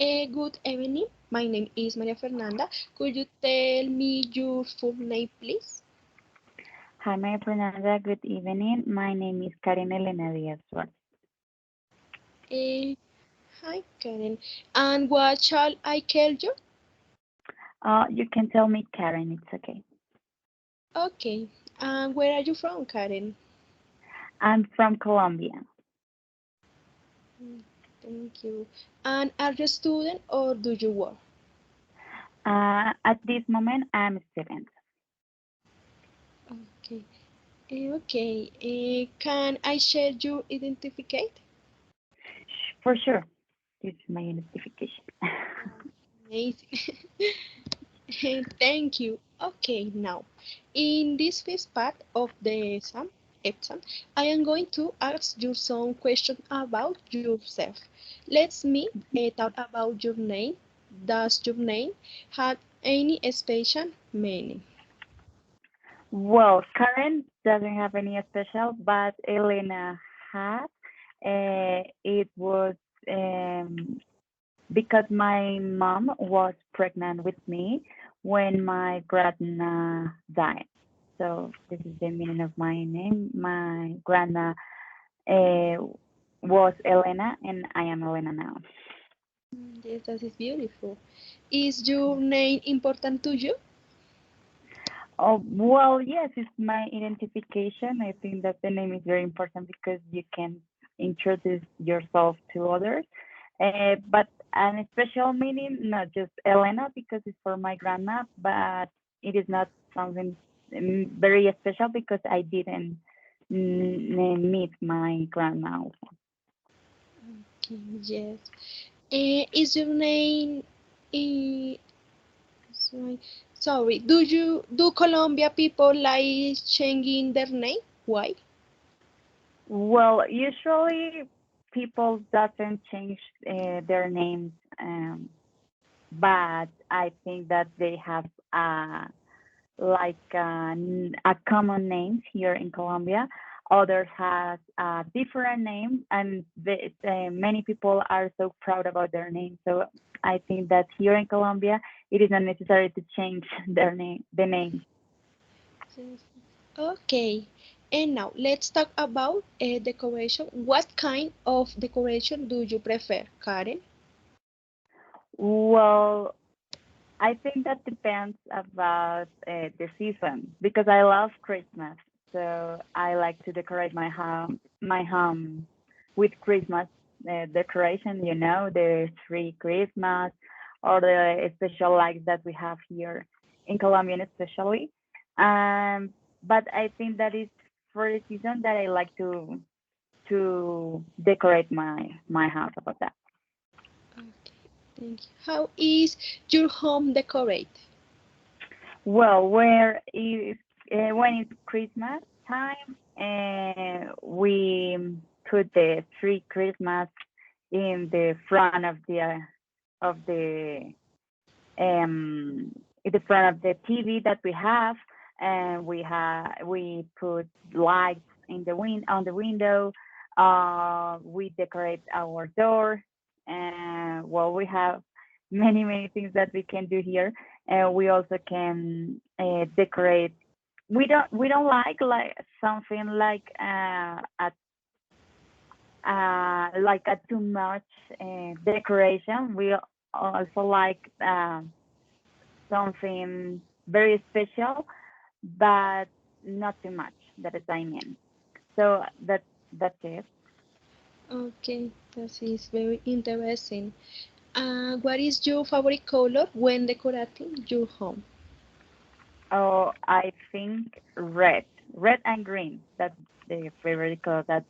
Good evening. My name is Maria Fernanda. Could you tell me your full name, please? Hi, Maria Fernanda. Good evening. My name is Caren Elena Diaz Suarez. Uh, Hi, Karen. And what shall I call you? You can tell me Karen, it's okay. Okay. And where are you from, Karen? I'm from Colombia. Mm, Thank you. And are you a student or do you work? At this moment, I'm a student. Okay. Okay. Can I share your identificate? For sure, this is my identification. Amazing. Thank you. Okay, now, in this first part of the exam, I am going to ask you some questions about yourself. Let's me talk about your name. Does your name have any special meaning? Well, Karen doesn't have any special, but Elena had. It was because my mom was pregnant with me when my grandma died. So this is the meaning of my name. My grandma uh, was Elena, and I am Elena now. Yes, that is beautiful. Is your name important to you? Oh, well, yes, it's my identification. I think that the name is very important because you can introduce yourself to others. But an special meaning, not just Elena, because it's for my grandma, but it is not something very special because I didn't meet my grandma also. Okay, yes. Is your name uh, sorry, sorry. Do Colombia people like changing their name? Why? Well, usually people doesn't change their names, but I think that they have like a common names here in Colombia. Others has a different name, and many people are so proud about their name. So I think that here in Colombia, it is not necessary to change their name, the name. Yes. Okay. And now let's talk about decoration. What kind of decoration do you prefer, Karen? Well, I think that depends about the season because I love Christmas. So I like to decorate my home with Christmas decoration. The tree Christmas or the special lights that we have here in Colombia, especially. Um, but I think that is for the season that I like to decorate my house about that. Okay, thank you. How is your home decorated? Well, when it's Christmas time, we put the tree Christmas in the front um in the front of the TV that we have, and we put lights in on the window. We decorate our door, and well, we have many things that we can do here. And we also can decorate. We don't like something like a too much decoration. We also like something very special, but not too much. That is I mean. So that's it. Okay, that is very interesting. What is your favorite color when decorating your home? Oh, I think red and green. That's the favorite color that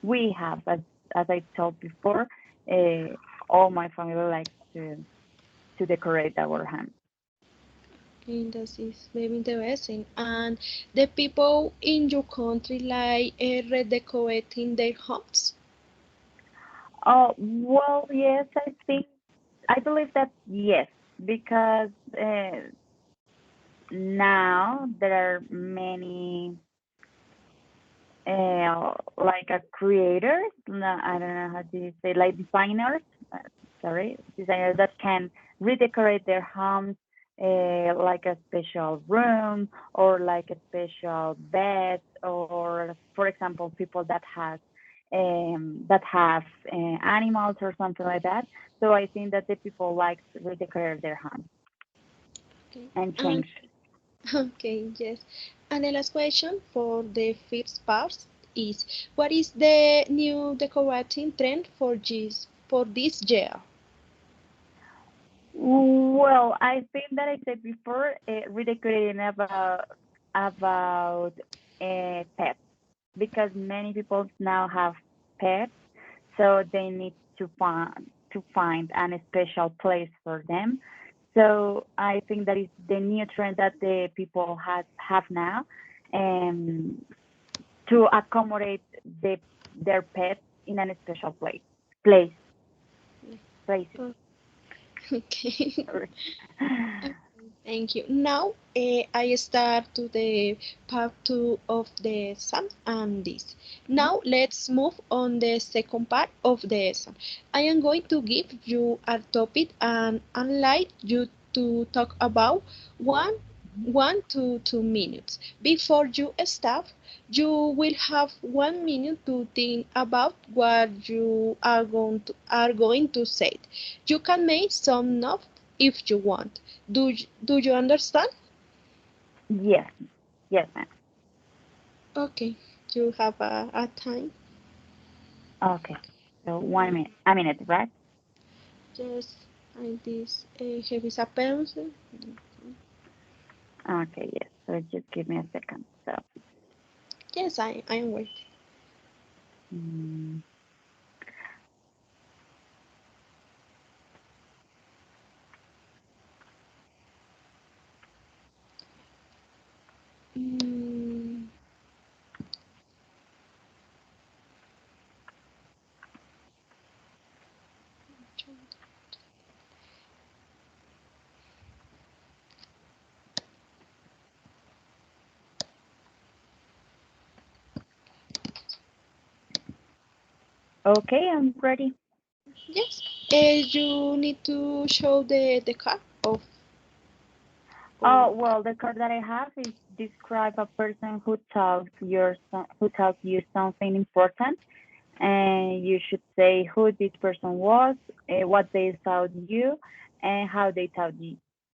we have. As I told before, uh, all my family likes to decorate our home. And that is very interesting. And the people in your country like redecorating their homes? Oh, well, yes, I believe that yes, because now there are many like a creators. No, I don't know how to say, like designers. sorry, designers that can redecorate their homes, like a special room or like a special bed, or for example, people that have animals or something like that. So I think that the people like to redecorate their homes Okay. and And change. okay, yes. And the last question for the first part is, what is the new decorating trend for this year? Well, I think that I said before, redecorating about pets, because many people now have pets, so they need to find a special place for them. So I think that is the new trend that the people have now, um, to accommodate their pets in a special place places. Oh, okay. Sorry. Okay, thank you. Now I start to the part two of the exam and this. Now let's move on the second part of the exam. I am going to give you a topic and I'd like you to talk about one 1 to 2 minutes. Before you start, you will have 1 minute to think about what you are going to say. You can make some notes if you want. Do you understand? Yes, yes, ma'am. Okay, you have a time. Okay. So Uh, 1 minute, a minute, right? just like this. Have is a pencil. Okay, yes. So just give me a second. So, Yes, I am waiting. mm, Mm, okay, I'm ready. yes. You need to show the card of. Oh, Oh, well, the card that I have is describe a person who taught you something important, and you should say who this person was, what they taught you, and how they taught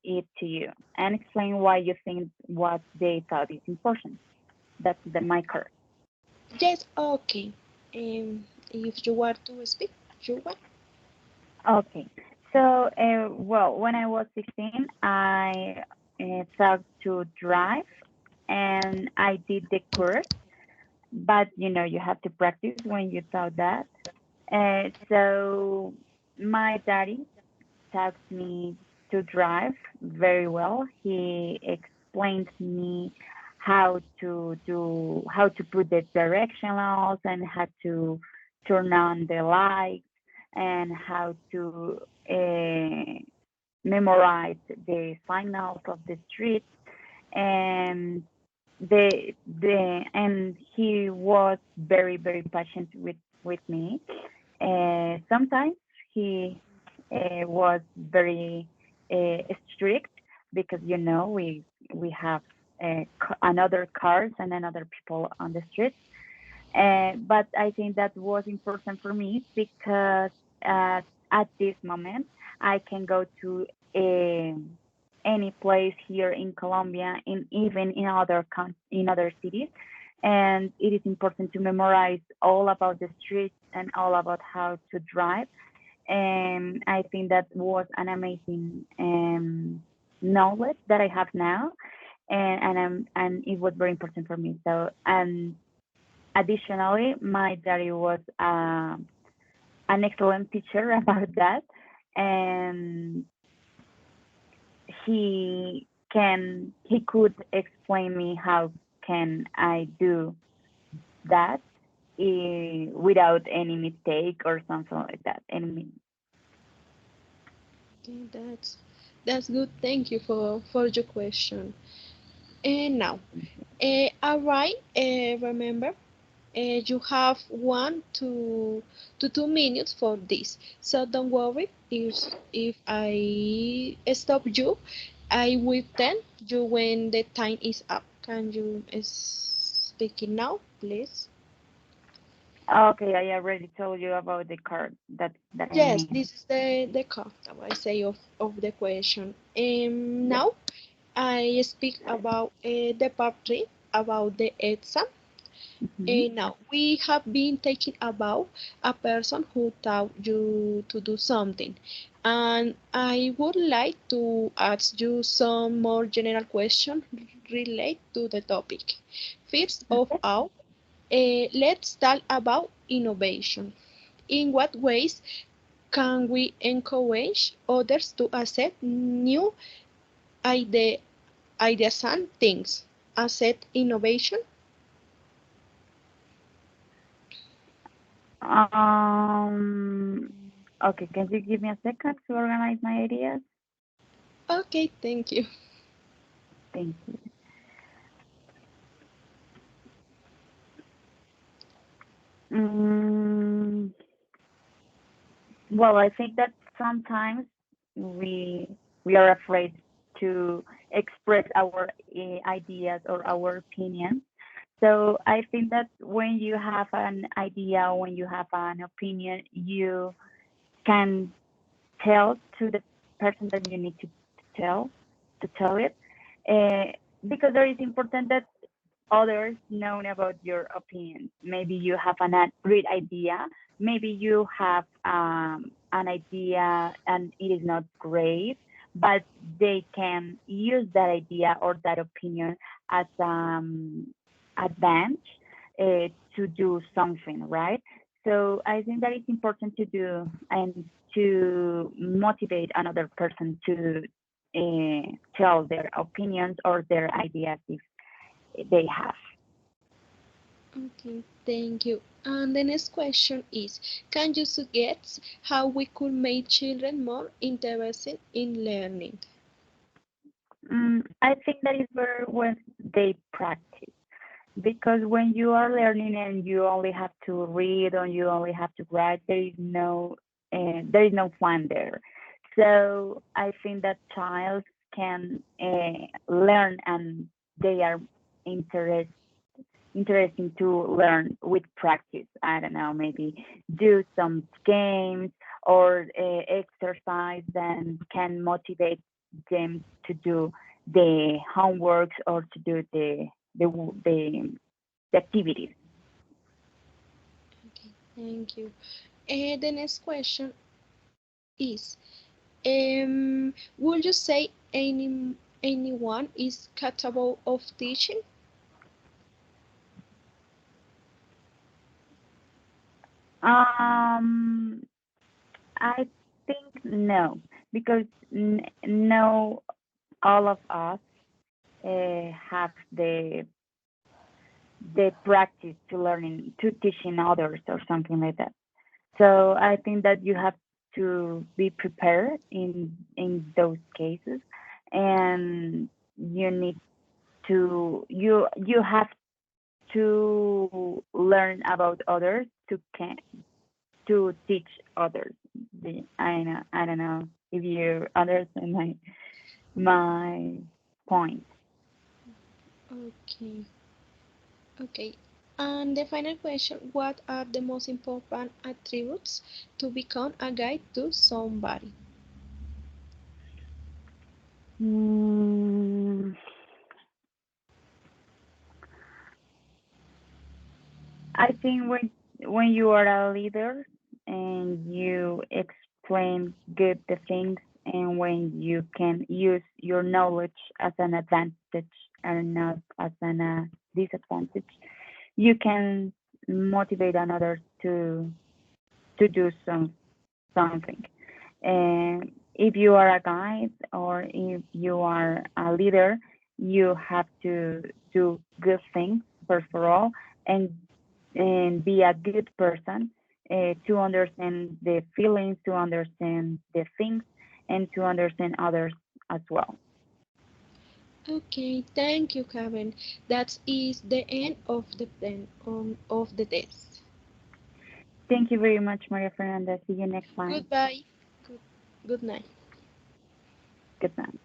it to you, and explain why you think what they taught is important. That's my card. yes. Okay. If you want to speak, you want. Okay. So, well, when I was 16, I started to drive, and I did the course, but you have to practice when you thought that. So my daddy taught me to drive very well. He explained me how to put the directionals and how to turn on the lights and how to memorize the signals of the street. And and he was very patient with me. Sometimes he was very strict, because we have another cars and another people on the street. But I think that was important for me, because uh, at this moment I can go to a, any place here in Colombia, and even in other cities, and it is important to memorize all about the streets and all about how to drive. And I think that was an amazing knowledge that I have now, and it was very important for me. So, additionally, my daddy was an excellent teacher about that, and he could explain me how can I do that, without any mistake or something like that. Any Okay, that's good. Thank you for your question. And now, alright. Remember. You have 1 to 2 minutes for this. So don't worry if I stop you. I will tell you when the time is up. Can you speak it now, please? Okay, I already told you about the card that I Yes, made. this is the concept I say of the question. Yes. Now I speak about the part 3 about the exam. Hmm. Now we have been talking about a person who taught you to do something, and I would like to ask you some more general questions related to the topic. First of Okay. all, let's talk about innovation. In what ways can we encourage others to accept new idea, ideas and things? Accept innovation? Um. Okay. Can you give me a second to organize my ideas? Okay, thank you. Thank you. Mm, well, I think that sometimes we we are afraid to express our ideas or our opinions. So I think that when you have an idea, when you have an opinion, you can tell to the person that you need tell tell it, uh, because there is important that others know about your opinions. Maybe you have a great idea. Maybe you have an idea and it is not great, but they can use that idea or that opinion as advantage to do something, right? So I think that it's important to do and to motivate another person to tell their opinions or their ideas if they have. Okay, thank you. And the next question is, can you suggest how we could make children more interested in learning? I think that is where when they practice, because when you are learning and you only have to read or you only have to write, there is no fun there. So I think that child can learn and they are interested interesting to learn with practice. I don't know, maybe do some games or exercise that can motivate them to do the homeworks or to do the the, the activities. Okay, thank you. The next question is, would you say anyone is capable of teaching? Um, I think no, because no, all of us have the practice to learning to teaching others or something like that. So I think that you have to be prepared in those cases, and you need you have to learn about others to teach others. I don't know if you understand my point. Okay, okay. And the final question, what are the most important attributes to become a guide to somebody? Mm, I think when you are a leader and you explain good the things, and when you can use your knowledge as an advantage and not as an disadvantage, you can motivate another to do something. And if you are a guide or if you are a leader, you have to do good things first of all, and be a good person to understand the feelings, to understand the things, and to understand others as well. Okay, thank you, Karen. That is the end of the test. Thank you very much, Maria Fernanda. See you next time. Goodbye. Good, good night. Good night.